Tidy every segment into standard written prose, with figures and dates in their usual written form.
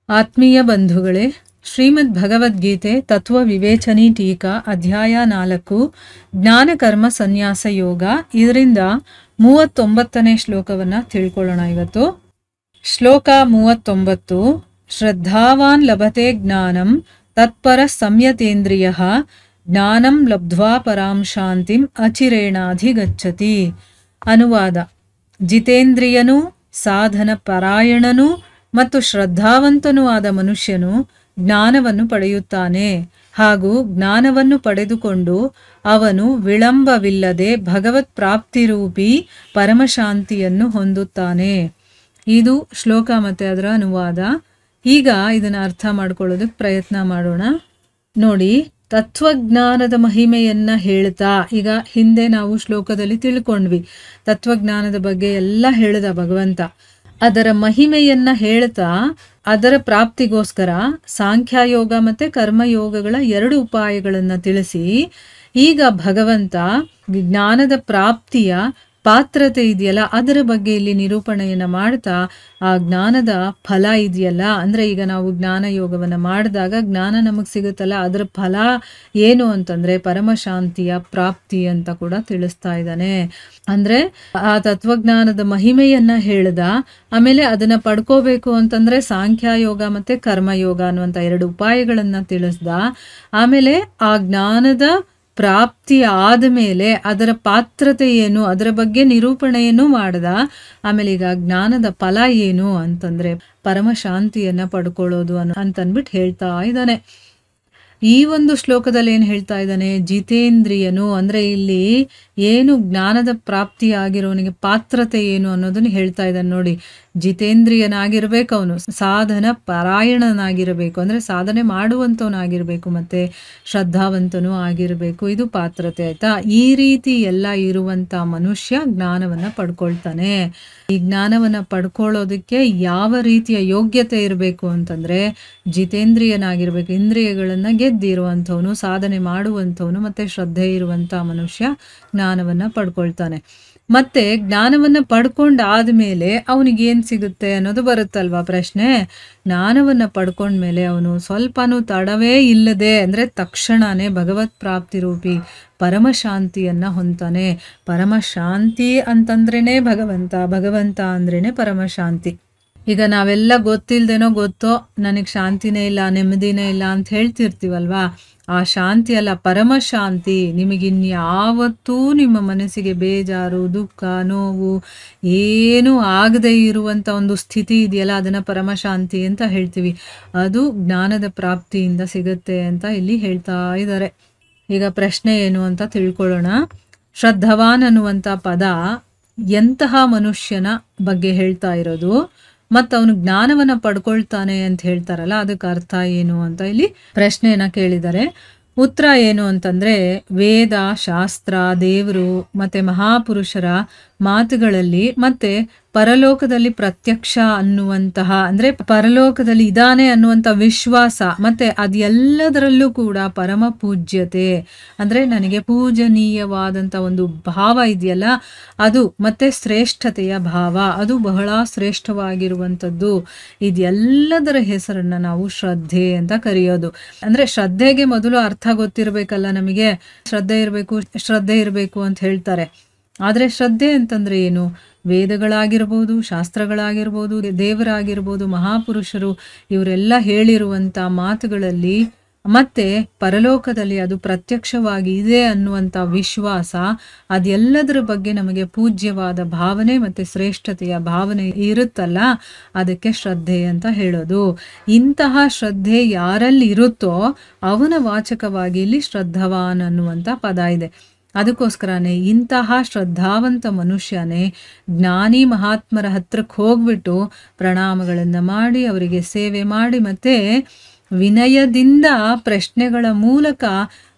ಆತ್ಮೀಯ ಬಂಧುಗಳೇ, ಶ್ರೀಮದ್ ಭಗವದ್ಗೀತೆ ತತ್ವ ವಿವೇಚನಿ ಟೀಕಾ ಅಧ್ಯಾಯ 4 ಜ್ಞಾನ ಕರ್ಮ ಸನ್ಯಾಸ ಯೋಗ. ಇದರಿಂದ 39ನೇ ಶ್ಲೋಕವನ್ನು ತಿಳ್ಕೊಳ್ಳೋಣ ಇವತ್ತು. ಶ್ಲೋಕ 39. ಶ್ರದ್ಧಾವಾನ್ ಲಭತೆ ಜ್ಞಾನಂ ತತ್ಪರ ಸಂಯತೇಂದ್ರಿಯ ಜ್ಞಾನಂ ಲಬ್ಧ್ವಾ ಪರಾಂ ಶಾಂತಿಂ ಅಚಿರೇಣಾಧಿಗಚ್ಚತಿ. ಅನುವಾದ: ಜಿತೇಂದ್ರಿಯನೂ ಸಾಧನ ಪರಾಯಣನೂ ಮತ್ತು ಶ್ರದ್ಧಾವಂತನೂ ಆದ ಮನುಷ್ಯನು ಜ್ಞಾನವನ್ನು ಪಡೆಯುತ್ತಾನೆ. ಹಾಗೂ ಜ್ಞಾನವನ್ನು ಪಡೆದುಕೊಂಡು ಅವನು ವಿಳಂಬವಿಲ್ಲದೆ ಭಗವತ್ ಪ್ರಾಪ್ತಿರೂಪಿ ಪರಮಶಾಂತಿಯನ್ನು ಹೊಂದುತ್ತಾನೆ. ಇದು ಶ್ಲೋಕ ಮತ್ತು ಅದರ ಅನುವಾದ. ಈಗ ಇದನ್ನು ಅರ್ಥ ಮಾಡ್ಕೊಳ್ಳೋದಕ್ಕೆ ಪ್ರಯತ್ನ ಮಾಡೋಣ. ನೋಡಿ, ತತ್ವಜ್ಞಾನದ ಮಹಿಮೆಯನ್ನ ಹೇಳ್ತಾ, ಈಗ ಹಿಂದೆ ನಾವು ಶ್ಲೋಕದಲ್ಲಿ ತಿಳ್ಕೊಂಡ್ವಿ, ತತ್ವಜ್ಞಾನದ ಬಗ್ಗೆ ಎಲ್ಲ ಹೇಳಿದ ಭಗವಂತ. ಅದರ ಮಹಿಮೆಯನ್ನ ಹೇಳ್ತಾ ಅದರ ಪ್ರಾಪ್ತಿಗೋಸ್ಕರ ಸಾಂಖ್ಯಯೋಗ ಮತ್ತೆ ಕರ್ಮಯೋಗಗಳ 2 ಉಪಾಯಗಳನ್ನು ತಿಳಿಸಿ, ಈಗ ಭಗವಂತ ಜ್ಞಾನದ ಪ್ರಾಪ್ತಿಯ ಪಾತ್ರತೆ ಇದೆಯಲ್ಲ ಅದರ ಬಗ್ಗೆ ಇಲ್ಲಿ ನಿರೂಪಣೆಯನ್ನು ಮಾಡ್ತಾ, ಆ ಜ್ಞಾನದ ಫಲ ಇದೆಯಲ್ಲ, ಅಂದರೆ ಈಗ ನಾವು ಜ್ಞಾನ ಯೋಗವನ್ನು ಮಾಡಿದಾಗ ಜ್ಞಾನ ನಮಗೆ ಸಿಗುತ್ತಲ್ಲ, ಅದರ ಫಲ ಏನು ಅಂತಂದರೆ ಪರಮಶಾಂತಿಯ ಪ್ರಾಪ್ತಿ ಅಂತ ಕೂಡ ತಿಳಿಸ್ತಾ ಇದ್ದಾನೆ. ಅಂದರೆ ಆ ತತ್ವಜ್ಞಾನದ ಮಹಿಮೆಯನ್ನು ಹೇಳ್ದ, ಆಮೇಲೆ ಅದನ್ನು ಪಡ್ಕೋಬೇಕು ಅಂತಂದರೆ ಸಾಂಖ್ಯಯೋಗ ಮತ್ತು ಕರ್ಮಯೋಗ ಅನ್ನುವಂಥ 2 ಉಪಾಯಗಳನ್ನು ತಿಳಿಸ್ದ. ಆಮೇಲೆ ಆ ಜ್ಞಾನದ ಪ್ರಾಪ್ತಿ ಆದಮೇಲೆ ಅದರ ಪಾತ್ರತೆ ಏನು, ಅದರ ಬಗ್ಗೆ ನಿರೂಪಣೆಯನ್ನು ಮಾಡ್ದ. ಆಮೇಲೆ ಈಗ ಜ್ಞಾನದ ಫಲ ಏನು ಅಂತಂದರೆ ಪರಮಶಾಂತಿಯನ್ನು ಪಡ್ಕೊಳ್ಳೋದು ಅಂತನ್ಬಿಟ್ಟು ಹೇಳ್ತಾ ಇದ್ದಾನೆ. ಈ ಒಂದು ಶ್ಲೋಕದಲ್ಲಿ ಏನು ಹೇಳ್ತಾ ಇದ್ದಾನೆ, ಜಿತೇಂದ್ರಿಯನು ಅಂದರೆ ಇಲ್ಲಿ ಏನು ಜ್ಞಾನದ ಪ್ರಾಪ್ತಿ ಆಗಿರೋನಿಗೆ ಪಾತ್ರತೆ ಏನು ಅನ್ನೋದನ್ನು ಹೇಳ್ತಾ ಇದ್ದಾನೆ. ನೋಡಿ, ಜಿತೇಂದ್ರಿಯನಾಗಿರ್ಬೇಕು, ಅವನು ಸಾಧನ ಪರಾಯಣನಾಗಿರಬೇಕು, ಅಂದರೆ ಸಾಧನೆ ಮಾಡುವಂಥವನಾಗಿರ್ಬೇಕು, ಮತ್ತು ಶ್ರದ್ಧಾವಂತನೂ ಆಗಿರಬೇಕು. ಇದು ಪಾತ್ರತೆ ಆಯ್ತಾ. ಈ ರೀತಿ ಎಲ್ಲ ಇರುವಂಥ ಮನುಷ್ಯ ಜ್ಞಾನವನ್ನು ಪಡ್ಕೊಳ್ತಾನೆ. ಈ ಜ್ಞಾನವನ್ನು ಪಡ್ಕೊಳ್ಳೋದಕ್ಕೆ ಯಾವ ರೀತಿಯ ಯೋಗ್ಯತೆ ಇರಬೇಕು ಅಂತಂದರೆ ಜಿತೇಂದ್ರಿಯನಾಗಿರ್ಬೇಕು, ಇಂದ್ರಿಯಗಳನ್ನು ಗೆದ್ದಿರುವಂಥವನು, ಸಾಧನೆ ಮಾಡುವಂಥವನು ಮತ್ತು ಶ್ರದ್ಧೆ ಇರುವಂಥ ಮನುಷ್ಯ ಜ್ಞಾನವನ್ನು ಪಡ್ಕೊಳ್ತಾನೆ. ಮತ್ತೆ ಜ್ಞಾನವನ್ನು ಪಡ್ಕೊಂಡಾದ್ಮೇಲೆ ಅವನಿಗೇನು ಸಿಗುತ್ತೆ ಅನ್ನೋದು ಬರುತ್ತಲ್ವಾ ಪ್ರಶ್ನೆ. ಜ್ಞಾನವನ್ನು ಪಡ್ಕೊಂಡ್ಮೇಲೆ ಅವನು ಸ್ವಲ್ಪನೂ ತಡವೇ ಇಲ್ಲದೆ, ಅಂದರೆ ತಕ್ಷಣವೇ ಭಗವತ್ ಪ್ರಾಪ್ತಿ ರೂಪಿ ಪರಮಶಾಂತಿಯನ್ನು ಹೊಂತಾನೆ. ಪರಮಶಾಂತಿ ಅಂತಂದ್ರೇ ಭಗವಂತ, ಭಗವಂತ ಅಂದ್ರೇ ಪರಮಶಾಂತಿ. ಈಗ ನಾವೆಲ್ಲ ಗೊತ್ತಿಲ್ದೇನೋ ಗೊತ್ತೋ ನನಗೆ ಶಾಂತಿನೇ ಇಲ್ಲ, ನೆಮ್ಮದಿನೇ ಇಲ್ಲ ಅಂತ ಹೇಳ್ತಿರ್ತೀವಲ್ವಾ, ಆ ಶಾಂತಿ ಅಲ್ಲ, ಪರಮಶಾಂತಿ. ನಿಮಗಿನ್ಯಾವತ್ತೂ ನಿಮ್ಮ ಮನಸ್ಸಿಗೆ ಬೇಜಾರು, ದುಃಖ, ನೋವು ಏನೂ ಆಗದೆ ಇರುವಂಥ ಒಂದು ಸ್ಥಿತಿ ಇದೆಯಲ್ಲ, ಅದನ್ನು ಪರಮಶಾಂತಿ ಅಂತ ಹೇಳ್ತೀವಿ. ಅದು ಜ್ಞಾನದ ಪ್ರಾಪ್ತಿಯಿಂದ ಸಿಗುತ್ತೆ ಅಂತ ಇಲ್ಲಿ ಹೇಳ್ತಾ ಇದ್ದಾರೆ. ಈಗ ಪ್ರಶ್ನೆ ಏನು ಅಂತ ತಿಳ್ಕೊಳ್ಳೋಣ. ಶ್ರದ್ಧವಾನ್ ಅನ್ನುವಂಥ ಪದ ಎಂತಹ ಮನುಷ್ಯನ ಬಗ್ಗೆ ಹೇಳ್ತಾ ಇರೋದು, ಮತ್ತು ಅವನು ಜ್ಞಾನವನ್ನು ಪಡ್ಕೊಳ್ತಾನೆ ಅಂತ ಹೇಳ್ತಾರಲ್ಲ, ಅದಕ್ಕೆ ಅರ್ಥ ಏನು ಅಂತ ಇಲ್ಲಿ ಪ್ರಶ್ನೆಯನ್ನು ಕೇಳಿದ್ದಾರೆ. ಉತ್ತರ ಏನು ಅಂತಂದರೆ, ವೇದ, ಶಾಸ್ತ್ರ, ದೇವರು ಮತ್ತು ಮಹಾಪುರುಷರ ಮಾತುಗಳಲ್ಲಿ ಮತ್ತು ಪರಲೋಕದಲ್ಲಿ ಪ್ರತ್ಯಕ್ಷ ಅನ್ನುವಂತಹ, ಅಂದರೆ ಪರಲೋಕದಲ್ಲಿ ಇದ್ದಾನೆ ಅನ್ನುವಂಥ ವಿಶ್ವಾಸ, ಮತ್ತು ಅದೆಲ್ಲದರಲ್ಲೂ ಕೂಡ ಪರಮ ಪೂಜ್ಯತೆ, ಅಂದರೆ ನನಗೆ ಪೂಜನೀಯವಾದಂಥ ಒಂದು ಭಾವ ಇದೆಯಲ್ಲ ಅದು, ಮತ್ತು ಶ್ರೇಷ್ಠತೆಯ ಭಾವ, ಅದು ಬಹಳ ಶ್ರೇಷ್ಠವಾಗಿರುವಂಥದ್ದು. ಇದೆಲ್ಲದರ ಹೆಸರನ್ನು ನಾವು ಶ್ರದ್ಧೆ ಅಂತ ಕರೆಯೋದು. ಅಂದರೆ ಶ್ರದ್ಧೆಗೆ ಮೊದಲು ಅರ್ಥ ಗೊತ್ತಿರಬೇಕಲ್ಲ ನಮಗೆ, ಶ್ರದ್ಧೆ ಇರಬೇಕು ಅಂತ ಹೇಳ್ತಾರೆ. ಆದರೆ ಶ್ರದ್ಧೆ ಅಂತಂದರೆ ಏನು? ವೇದಗಳಾಗಿರ್ಬೋದು, ಶಾಸ್ತ್ರಗಳಾಗಿರ್ಬೋದು, ದೇವರಾಗಿರ್ಬೋದು, ಮಹಾಪುರುಷರು ಇವರೆಲ್ಲ ಹೇಳಿರುವಂಥ ಮಾತುಗಳಲ್ಲಿ ಮತ್ತು ಪರಲೋಕದಲ್ಲಿ ಅದು ಪ್ರತ್ಯಕ್ಷವಾಗಿ ಇದೆ ಅನ್ನುವಂಥ ವಿಶ್ವಾಸ, ಅದೆಲ್ಲದರ ಬಗ್ಗೆ ನಮಗೆ ಪೂಜ್ಯವಾದ ಭಾವನೆ ಮತ್ತು ಶ್ರೇಷ್ಠತೆಯ ಭಾವನೆ ಇರುತ್ತಲ್ಲ, ಅದಕ್ಕೆ ಶ್ರದ್ಧೆ ಅಂತ ಹೇಳೋದು. ಇಂತಹ ಶ್ರದ್ಧೆ ಯಾರಲ್ಲಿ ಇರುತ್ತೋ ಅವನ ವಾಚಕವಾಗಿ ಇಲ್ಲಿ ಶ್ರದ್ಧವಾನ್ ಅನ್ನುವಂಥ ಪದ ಇದೆ. ಅದಕ್ಕೋಸ್ಕರನೇ ಇಂತಹ ಶ್ರದ್ಧಾವಂತ ಮನುಷ್ಯನೇ ಜ್ಞಾನಿ ಮಹಾತ್ಮರ ಹತ್ರಕ್ಕೆ ಹೋಗ್ಬಿಟ್ಟು ಪ್ರಣಾಮಗಳನ್ನು ಮಾಡಿ, ಅವರಿಗೆ ಸೇವೆ ಮಾಡಿ, ಮತ್ತು ವಿನಯದಿಂದ ಪ್ರಶ್ನೆಗಳ ಮೂಲಕ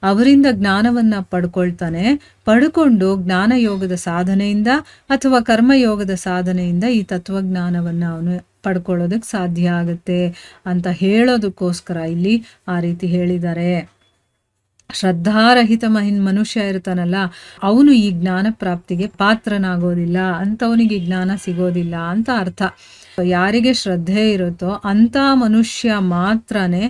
ಅವರಿಂದ ಜ್ಞಾನವನ್ನು ಪಡ್ಕೊಳ್ತಾನೆ. ಪಡ್ಕೊಂಡು ಜ್ಞಾನಯೋಗದ ಸಾಧನೆಯಿಂದ ಅಥವಾ ಕರ್ಮಯೋಗದ ಸಾಧನೆಯಿಂದ ಈ ತತ್ವಜ್ಞಾನವನ್ನು ಅವನು ಪಡ್ಕೊಳ್ಳೋದಕ್ಕೆ ಸಾಧ್ಯ ಆಗುತ್ತೆ ಅಂತ ಹೇಳೋದಕ್ಕೋಸ್ಕರ ಇಲ್ಲಿ ಆ ರೀತಿ ಹೇಳಿದ್ದಾರೆ. ಶ್ರದ್ಧಾರಹಿತ ಮನುಷ್ಯ ಇರ್ತಾನಲ್ಲ, ಅವನು ಈ ಜ್ಞಾನ ಪ್ರಾಪ್ತಿಗೆ ಪಾತ್ರನಾಗೋದಿಲ್ಲ, ಅಂಥವನಿಗೆ ಜ್ಞಾನ ಸಿಗೋದಿಲ್ಲ ಅಂತ ಅರ್ಥ. ಯಾರಿಗೆ ಶ್ರದ್ಧೆ ಇರುತ್ತೋ ಅಂಥ ಮನುಷ್ಯ ಮಾತ್ರನೇ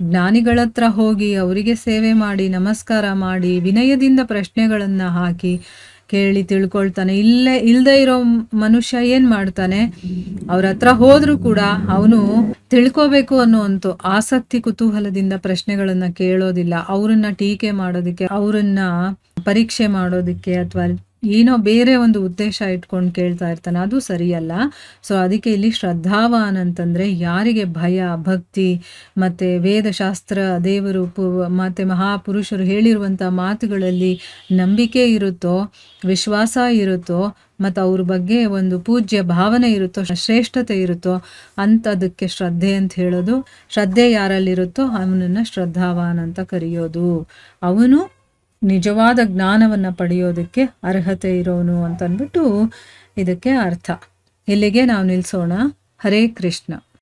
ಜ್ಞಾನಿಗಳ ಹತ್ರ ಹೋಗಿ ಅವರಿಗೆ ಸೇವೆ ಮಾಡಿ ನಮಸ್ಕಾರ ಮಾಡಿ ವಿನಯದಿಂದ ಪ್ರಶ್ನೆಗಳನ್ನು ಹಾಕಿ ಕೇಳಿ ತಿಳ್ಕೊಳ್ತಾನೆ. ಇಲ್ಲದೆ ಇರೋ ಮನುಷ್ಯ ಏನು ಮಾಡ್ತಾನೆ, ಅವ್ರ ಹತ್ರ ಹೋದ್ರೂ ಕೂಡ ಅವನು ತಿಳ್ಕೋಬೇಕು ಅನ್ನುವಂಥ ಆಸಕ್ತಿ ಕುತೂಹಲದಿಂದ ಪ್ರಶ್ನೆಗಳನ್ನು ಕೇಳೋದಿಲ್ಲ. ಅವರನ್ನ ಟೀಕೆ ಮಾಡೋದಕ್ಕೆ, ಅವರನ್ನ ಪರೀಕ್ಷೆ ಮಾಡೋದಕ್ಕೆ ಅಥವಾ ಏನೋ ಬೇರೆ ಒಂದು ಉದ್ದೇಶ ಇಟ್ಕೊಂಡು ಕೇಳ್ತಾ ಇರ್ತಾನೆ. ಅದು ಸರಿಯಲ್ಲ. ಸೊ ಅದಕ್ಕೆ ಇಲ್ಲಿ ಶ್ರದ್ಧಾವಾನ್ ಅಂತಂದರೆ ಯಾರಿಗೆ ಭಯ, ಭಕ್ತಿ ಮತ್ತು ವೇದಶಾಸ್ತ್ರ, ದೇವರು ಮತ್ತು ಮಹಾಪುರುಷರು ಹೇಳಿರುವಂಥ ಮಾತುಗಳಲ್ಲಿ ನಂಬಿಕೆ ಇರುತ್ತೋ, ವಿಶ್ವಾಸ ಇರುತ್ತೋ, ಮತ್ತು ಅವ್ರ ಬಗ್ಗೆ ಒಂದು ಪೂಜ್ಯ ಭಾವನೆ ಇರುತ್ತೋ, ಶ್ರೇಷ್ಠತೆ ಇರುತ್ತೋ ಅಂಥದಕ್ಕೆ ಶ್ರದ್ಧೆ ಅಂತ ಹೇಳೋದು. ಶ್ರದ್ಧೆ ಯಾರಲ್ಲಿರುತ್ತೋ ಅವನನ್ನು ಶ್ರದ್ಧಾವಾನ್ ಅಂತ ಕರೆಯೋದು. ಅವನು ನಿಜವಾದ ಜ್ಞಾನವನ್ನು ಪಡೆಯೋದಕ್ಕೆ ಅರ್ಹತೆ ಇರೋನು ಅಂತಂದ್ಬಿಟ್ಟು ಇದಕ್ಕೆ ಅರ್ಥ. ಇಲ್ಲಿಗೆ ನಾವು ನಿಲ್ಲಿಸೋಣ. ಹರೇ ಕೃಷ್ಣ.